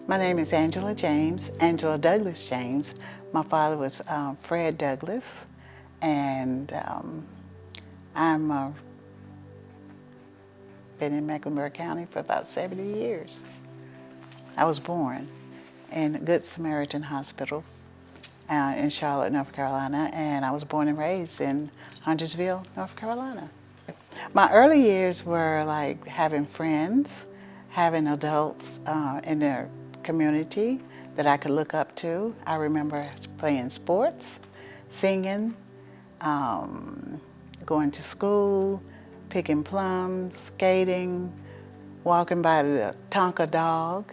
My name is Angela James, Angela Douglas James. My father was Fred Douglas, and I'm been in Mecklenburg County for about 70 years. I was born in Good Samaritan Hospital in Charlotte, North Carolina, and I was born and raised in Huntersville, North Carolina. My early years were like having friends, having adults in their community that I could look up to. I remember playing sports, singing, going to school, picking plums, skating, walking by the Tonka dog,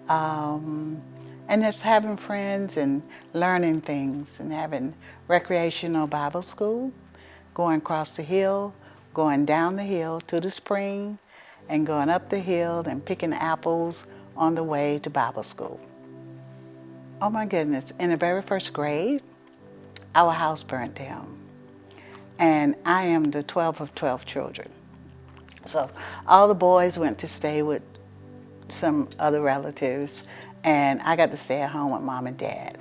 and just having friends and learning things and having recreational Bible school, going across the hill, going down the hill to the spring, and going up the hill and picking apples on the way to Bible school. Oh my goodness, in the very first grade, our house burnt down. And I am the 12th of 12 children. So all the boys went to stay with some other relatives, and I got to stay at home with mom and dad.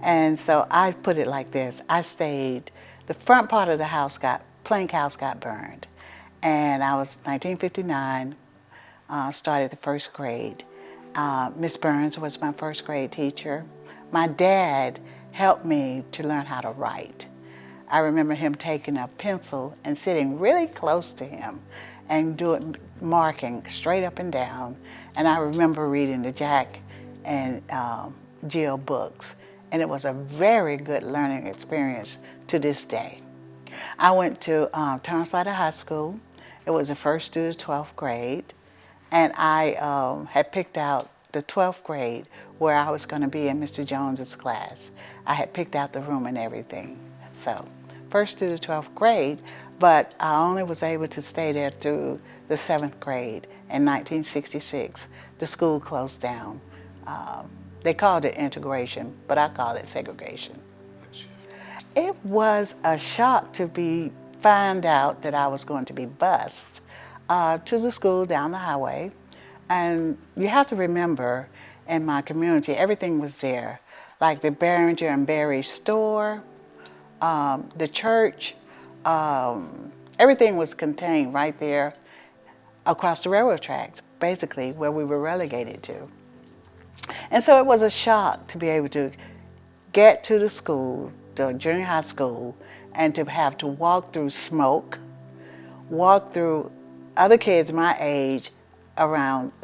And so I put it like this. I stayed, the front part of the house Plank House got burned. And I was 1959, started the first grade. Miss Burns was my first grade teacher. My dad helped me to learn how to write. I remember him taking a pencil and sitting really close to him and doing marking straight up and down. And I remember reading the Jack and Jill books. And it was a very good learning experience to this day. I went to Turnslide High School. It was the first through the 12th grade. And I had picked out the 12th grade where I was going to be in Mr. Jones's class. I had picked out the room and everything. So first through the 12th grade, but I only was able to stay there through the 7th grade. In 1966, the school closed down. They called it integration, but I call it segregation. It was a shock to find out that I was going to be bused to the school down the highway. And you have to remember, in my community, everything was there. Like the Behringer and Berry store, the church, everything was contained right there across the railroad tracks, basically where we were relegated to. And so it was a shock to be able to get to the school, the junior high school, and to have to walk through smoke, walk through other kids my age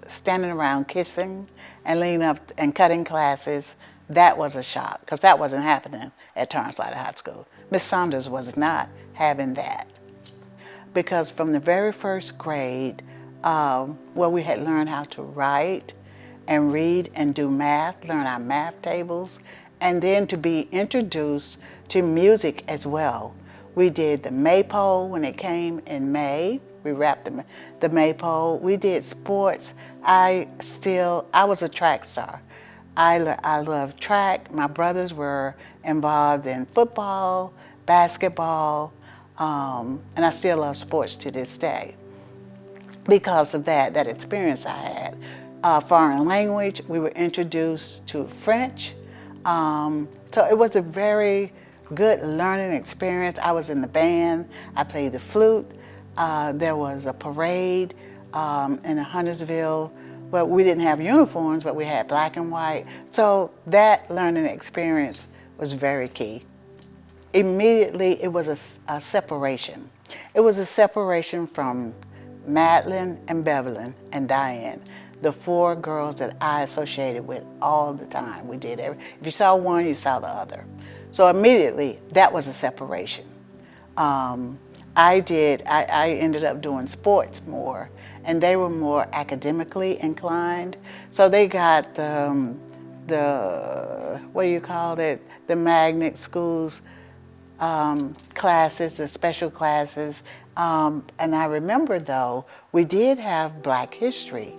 standing around kissing and leaning up and cutting classes. That was a shock, because that wasn't happening at Turnslide High School. Miss Saunders was not having that. Because from the very first grade, where we had learned how to write and read and do math, learn our math tables, and then to be introduced to music as well. We did the maypole when it came in May. We wrapped the maypole. We did sports. I was a track star. I loved track. My brothers were involved in football, basketball, and I still love sports to this day because of that experience I had. Foreign language, we were introduced to French. So it was a very good learning experience. I was in the band. I played the flute. There was a parade in Huntersville. Well, we didn't have uniforms, but we had black and white. So that learning experience was very key. Immediately, it was a separation. It was a separation from Madeline and Bevelyn and Diane, the four girls that I associated with all the time. We did if you saw one, you saw the other. So immediately, that was a separation. I ended up doing sports more, and they were more academically inclined. So they got the what do you call it? The magnet schools classes, the special classes. And I remember though, we did have Black history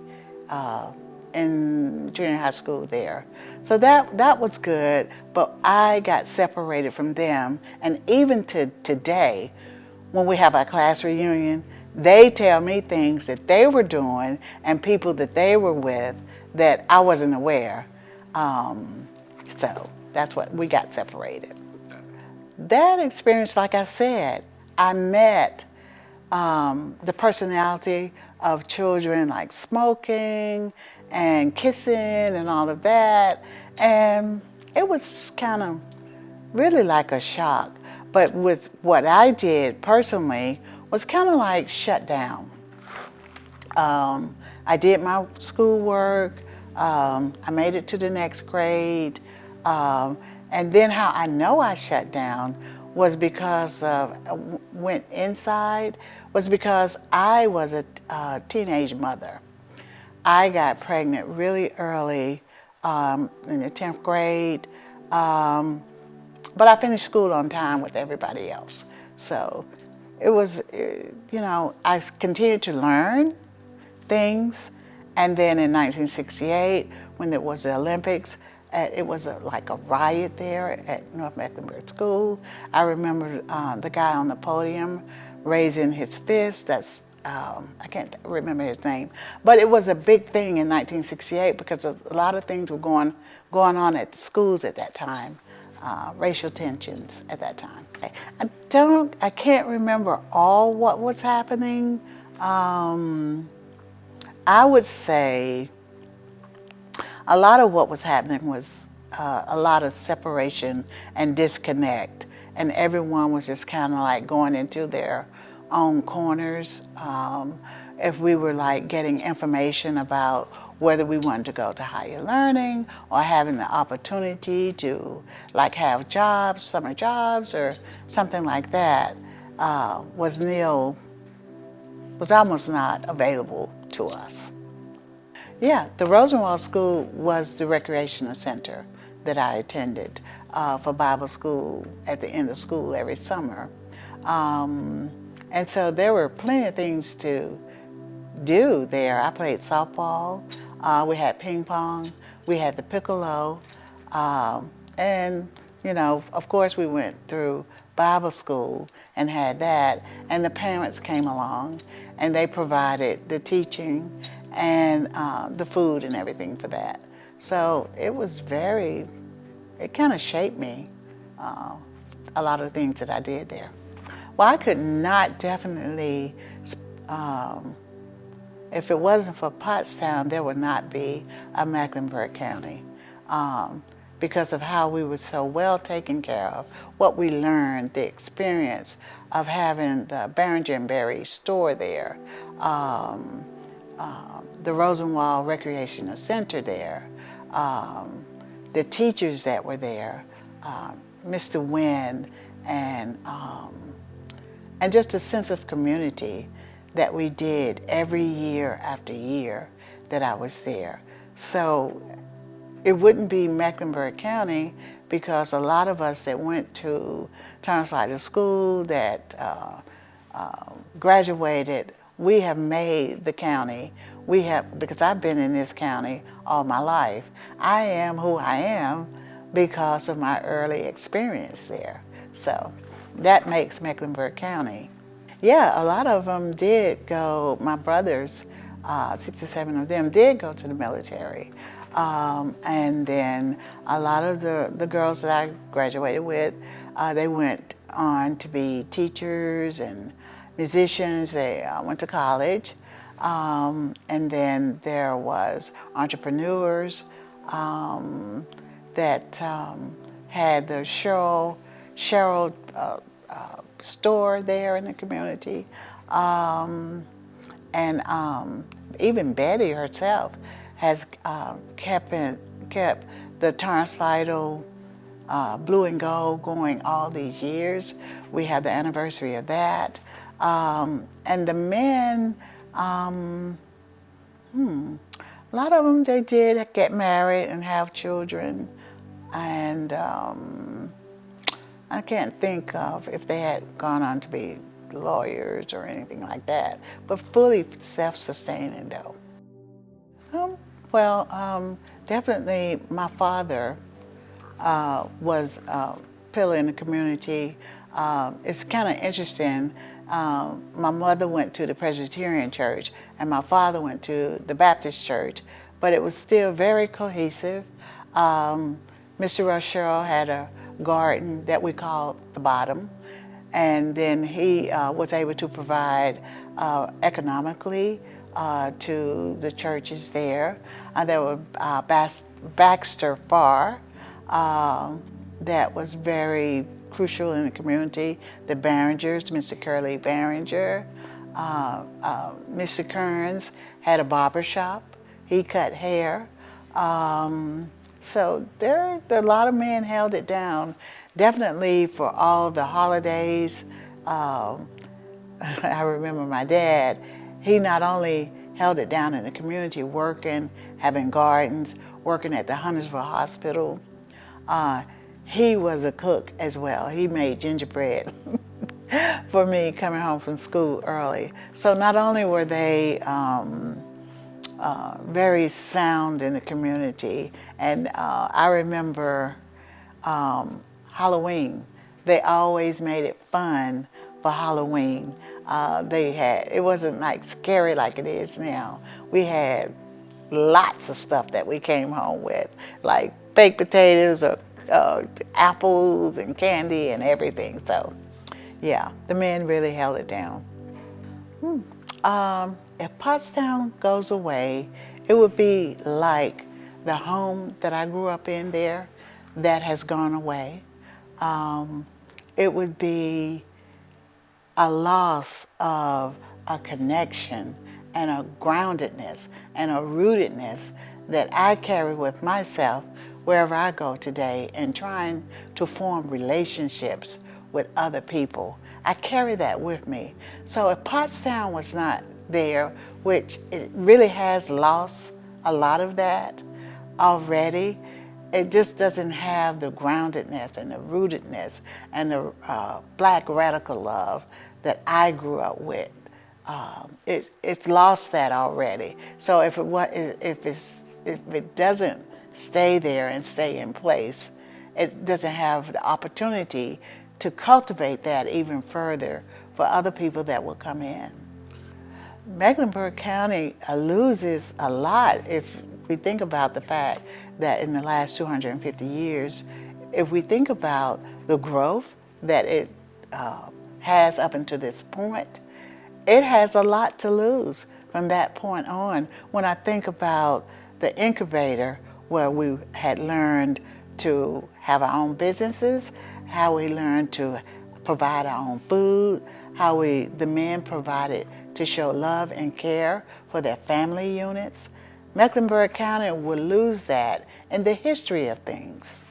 in junior high school there. So that was good, but I got separated from them. And even to today, when we have our class reunion, they tell me things that they were doing and people that they were with that I wasn't aware. So that's what we got separated. That experience, like I said, I met the personality of children like smoking and kissing and all of that. And it was kind of really like a shock. But with what I did personally was kind of like shut down. I did my schoolwork. I made it to the next grade. And then how I know I shut down was because went inside was because I was a teenage mother. I got pregnant really early in the 10th grade, but I finished school on time with everybody else. So it was, I continued to learn things. And then in 1968, when it was the Olympics, it was like a riot there at North Mecklenburg School. I remember the guy on the podium raising his fist. I can't remember his name, but it was a big thing in 1968 because a lot of things were going on at the schools at that time, racial tensions at that time. I can't remember all what was happening. I would say a lot of what was happening was a lot of separation and disconnect, and everyone was just kind of like going into their own corners. If we were like getting information about whether we wanted to go to higher learning or having the opportunity to like have jobs, summer jobs or something like that, was almost not available to us. Yeah, the Rosenwald School was the recreational center that I attended for Bible school at the end of school every summer. And so there were plenty of things to do there. I played softball, we had ping pong, we had the piccolo, and of course we went through Bible school and had that, and the parents came along and they provided the teaching and the food and everything for that. So it kind of shaped me, a lot of the things that I did there. Well, I could not definitely, if it wasn't for Pottstown, there would not be a Mecklenburg County. Because of how we were so well taken care of, what we learned, the experience of having the Behringer and Berry store there, the Rosenwald Recreational Center there, the teachers that were there, Mr. Wynn, and just a sense of community that we did every year after year that I was there. So it wouldn't be Mecklenburg County because a lot of us that went to Turnslide School, that graduated, we have made the county. Because I've been in this county all my life. I am who I am because of my early experience there. So that makes Mecklenburg County. Yeah, a lot of them did go, my brothers, 67 of them did go to the military. And then a lot of the girls that I graduated with, they went on to be teachers and musicians. They went to college. And then there was entrepreneurs that had the Cheryl store there in the community. And even Betty herself has kept the Turnslide Blue and Gold going all these years. We have the anniversary of that. And the men, a lot of them, they did get married and have children. And I can't think of if they had gone on to be lawyers or anything like that, but fully self-sustaining though. Definitely my father was a pillar in the community. It's kind of interesting. My mother went to the Presbyterian church and my father went to the Baptist church, but it was still very cohesive. Mr. Rochelle had a garden that we called the Bottom, and then he was able to provide economically to the churches there. There were Baxter Farr, that was very crucial in the community. The Barringers, Mr. Curly Barringer, Mr. Kearns had a barber shop. He cut hair. So a lot of men held it down. Definitely for all the holidays. I remember my dad, he not only held it down in the community, working, having gardens, working at the Huntersville Hospital. He was a cook as well. He made gingerbread for me coming home from school early. So not only were they very sound in the community, and I remember Halloween. They always made it fun for Halloween. It wasn't like scary like it is now. We had lots of stuff that we came home with, like baked potatoes or apples and candy and everything. So yeah, the men really held it down. If Pottstown goes away, it would be like the home that I grew up in there that has gone away. It would be a loss of a connection and a groundedness and a rootedness that I carry with myself wherever I go today, and trying to form relationships with other people. I carry that with me. So if Pottstown was not there, which it really has lost a lot of that already, it just doesn't have the groundedness and the rootedness and the black radical love that I grew up with. It's lost that already. So if it doesn't stay there and stay in place, it doesn't have the opportunity to cultivate that even further for other people that will come in. Mecklenburg County loses a lot if we think about the fact that in the last 250 years, if we think about the growth that it has up until this point, it has a lot to lose from that point on. When I think about the incubator, where we had learned to have our own businesses, how we learned to provide our own food, how the men provided to show love and care for their family units. Mecklenburg County will lose that in the history of things.